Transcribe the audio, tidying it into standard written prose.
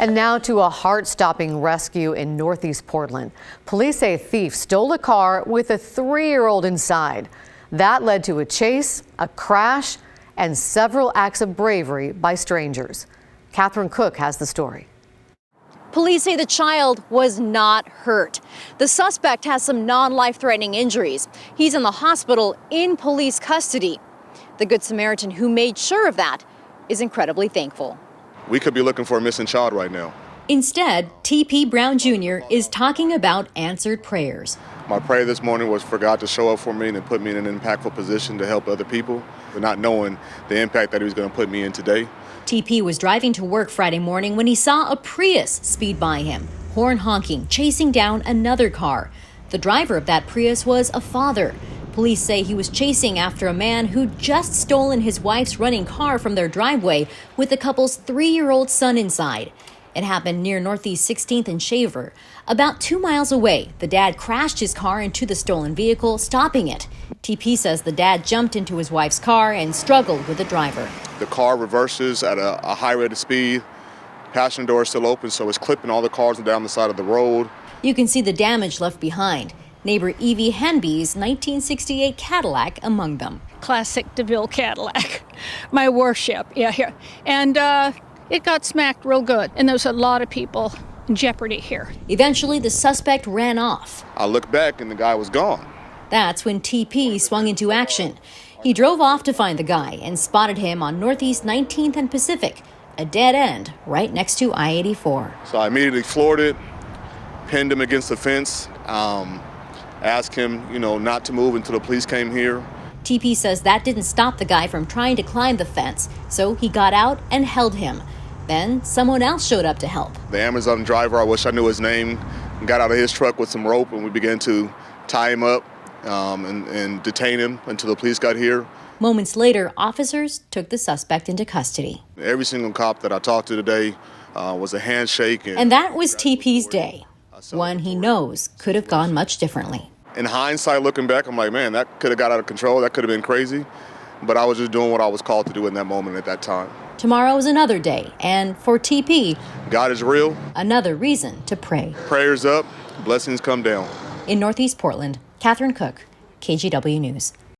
And now to a heart-stopping rescue in Northeast Portland. Police say a thief stole a car with a 3-year-old inside. That led to a chase, a crash, and several acts of bravery by strangers. Catherine Cook has the story. Police say the child was not hurt. The suspect has some non-life-threatening injuries. He's in the hospital in police custody. The Good Samaritan who made sure of that is incredibly thankful. We could be looking for a missing child right now. Instead, T.P. Brown Jr. is talking about answered prayers. My prayer this morning was for God to show up for me and to put me in an impactful position to help other people, but not knowing the impact that he was going to put me in today. T.P. was driving to work Friday morning when he saw a Prius speed by him, horn honking, chasing down another car. The driver of that Prius was a father. Police say he was chasing after a man who'd just stolen his wife's running car from their driveway with the couple's 3-year-old son inside. It happened near Northeast 16th and Shaver. About 2 miles away, the dad crashed his car into the stolen vehicle, stopping it. TP says the dad jumped into his wife's car and struggled with the driver. The car reverses at a high rate of speed. Passenger door is still open, so it's clipping all the cars down the side of the road. You can see the damage left behind. Neighbor Evie Henby's 1968 Cadillac among them. Classic DeVille Cadillac, my warship, yeah, here. And it got smacked real good, and there's a lot of people in jeopardy here. Eventually, the suspect ran off. I looked back, and the guy was gone. That's when TP swung into action. He drove off to find the guy and spotted him on Northeast 19th and Pacific, a dead end right next to I-84. So I immediately floored it, pinned him against the fence, asked him, not to move until the police came here. TP says that didn't stop the guy from trying to climb the fence, so he got out and held him. Then someone else showed up to help. The Amazon driver, I wish I knew his name, got out of his truck with some rope, and we began to tie him up and detain him until the police got here. Moments later, officers took the suspect into custody. Every single cop that I talked to today was a handshake. And that was TP's day, one he knows could have gone much differently. In hindsight, looking back, I'm like, man, that could have got out of control. That could have been crazy. But I was just doing what I was called to do in that moment at that time. Tomorrow is another day, and for TP, God is real. Another reason to pray. Prayers up, blessings come down. In Northeast Portland, Catherine Cook, KGW News.